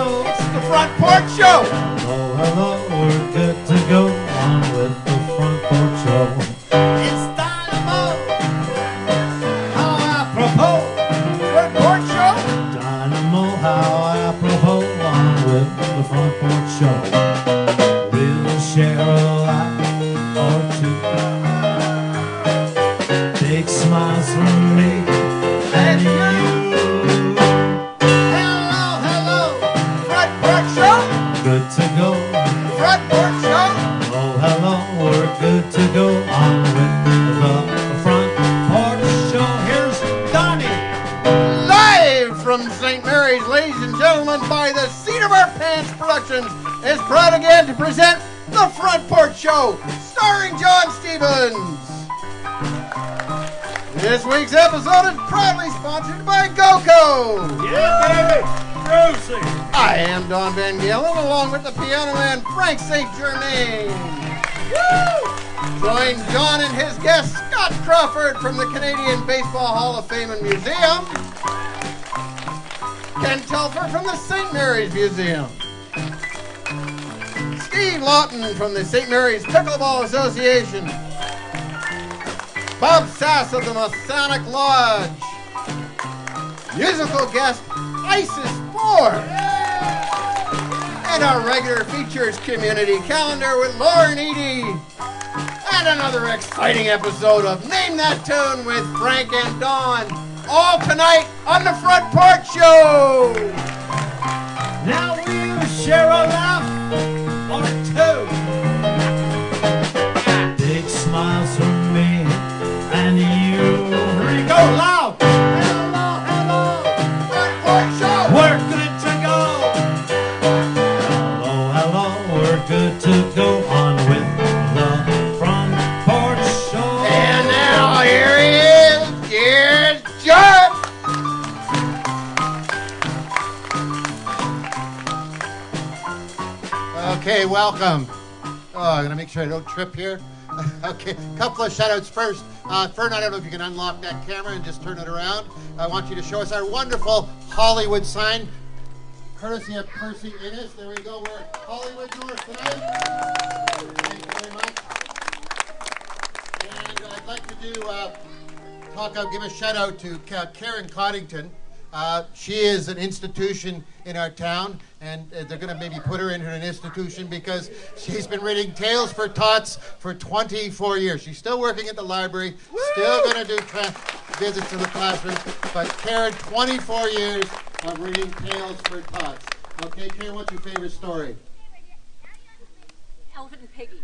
hello. It's the Front Porch Show. Hello, hello, we're good to go on with the Front Porch Show. It's Dynamo. How apropos. Front Porch Show. Dynamo, how apropos on with the Front Porch Show. We'll share a laugh or two. Big smiles from me and you. Hello, hello. Front Porch Show. Good to go. Front Porch Show. Oh, hello, we're good to go on with the Front Porch Show. Here's Donnie. Live from St. Mary's, ladies and gentlemen, by the Seat of Our Pants Productions, is proud again to present the Front Porch Show, starring John Stevens. This week's episode is proudly sponsored by GoCo. Yeah, baby. Rosie. I am Don Van Galen, along with the piano man Frank St. Germain. Join John and his guest Scott Crawford from the Canadian Baseball Hall of Fame and Museum. Ken Telfer from the St. Mary's Museum. Steve Lawton from the St. Mary's Pickleball Association. Bob Sass of the Masonic Lodge. Musical guest Isis 4. And our regular features community calendar with Lauren Eady. And another exciting episode of Name That Tune with Frank and Dawn. All tonight on the Front Porch Show. Now we'll share a laugh or two. Big smiles from me and you. Here we go loud. Hello, hello. Front Porch Show. We're good to go. Hello, hello, we're good to go on with the Front Porch Show. And now here he is. Here's John. Okay, welcome. Oh, I'm going to make sure I don't trip here. Okay, couple of shout-outs first. Fern, I don't know if you can unlock that camera and just turn it around. I want you to show us our wonderful Hollywood sign, courtesy of Percy Innes. There we go. We're at Hollywood North tonight. Thank you very much. And I'd like to give a shout-out to Karen Coddington. She is an institution in our town, and they're going to maybe put her into an institution because she's been reading Tales for Tots for 24 years. She's still working at the library, still going to do visits to the classrooms, but Karen, 24 years of reading Tales for Tots. Okay, Karen, what's your favorite story? Elephant and Piggy.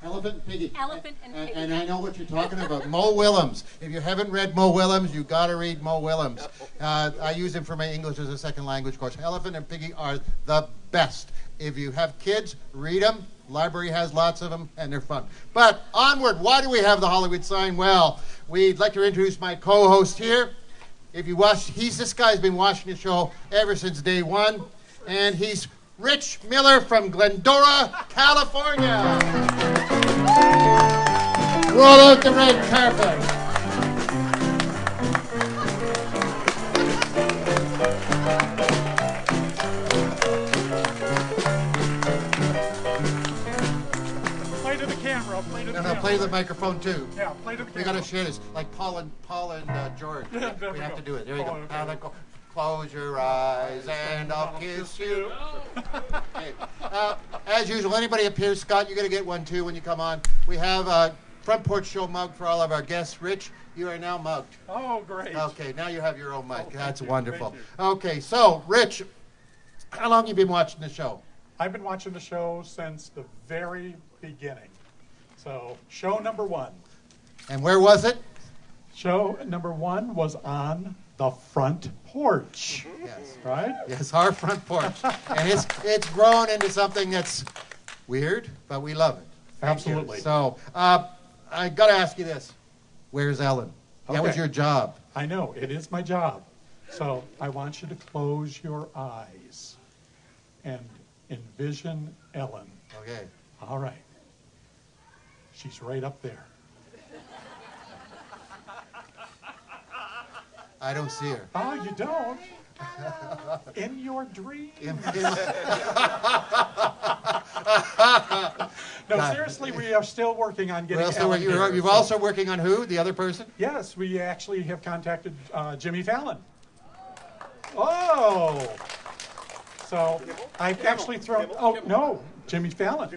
Elephant and Piggy. Elephant and Piggy. And I know what you're talking about. Mo Willems. If you haven't read Mo Willems, you got to read Mo Willems. I use him for my English as a second language course. Elephant and Piggy are the best. If you have kids, read them. Library has lots of them, and they're fun. But onward, why do we have the Hollywood sign? Well, we'd like to introduce my co-host here. If you watch, this guy's been watching the show ever since day one, and he's Rich Miller from Glendora, California. Roll out the red carpet. Play to the camera. Play to the camera. Play the microphone too. Yeah, play to the camera. We gotta share this, like Paul and George. There we we have go. to do it. There you go. Oh, okay. Now go. Close your eyes and I'll kiss you. Okay. As usual, anybody up here, Scott, you're gonna get one too when you come on. We have a Front Porch Show mug for all of our guests. Rich, you are now mugged. Oh, great. Okay, now you have your own mug. Oh, That's thank you, wonderful. thank Okay, so Rich, how long have you been watching the show? I've been watching the show since the very beginning. So, show number one. And where was it? Show number one was on the Front Porch. Yes. Right? Yes, our front porch. And it's grown into something that's weird, but we love it. Thank you. Absolutely. So, I got to ask you this. Where's Ellen? That was Okay. your job. I know, it is my job. So, I want you to close your eyes and envision Ellen. Okay. All right. She's right up there. I don't see her. Oh, you don't? In your dreams. No, seriously, we are still working on getting Ellen here. You're also working on who? The other person? Yes, we actually have contacted Jimmy Fallon. Oh! So I've actually thrown, oh, no, Jimmy Fallon.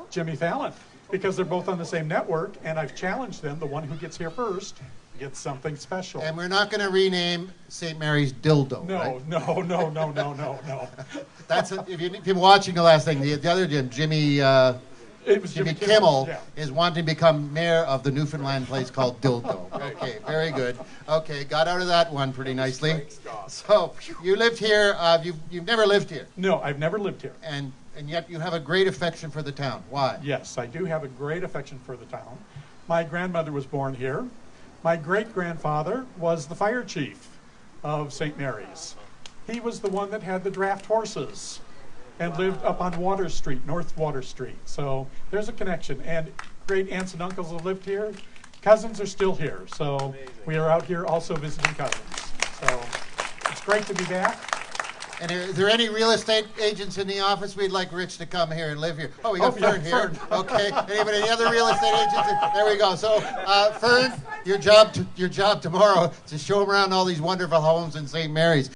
Jimmy Fallon. Because they're both on the same network, and I've challenged them, the one who gets here first gets something special. And we're not going to rename St. Mary's Dildo, No, right? no. That's if you've been watching the last thing, the other Jim, Jimmy Jimmy Kimmel yeah. is wanting to become mayor of the Newfoundland place called Dildo. Okay, very good. Okay, got out of that one pretty nicely. So you lived here. You've never lived here. No, I've never lived here. And yet you have a great affection for the town. Why? Yes, I do have a great affection for the town. My grandmother was born here. My great-grandfather was the fire chief of St. Mary's. He was the one that had the draft horses and lived up on Water Street, North Water Street. So there's a connection. And great aunts and uncles have lived here. Cousins are still here. So amazing. We are out here also visiting cousins. So it's great to be back. And is there any real estate agents in the office? We'd like Rich to come here and live here. Oh, we got Fern here. Fern. Okay. Any other real estate agents? There we go. So, Fern, your job tomorrow is to show them around all these wonderful homes in St. Mary's.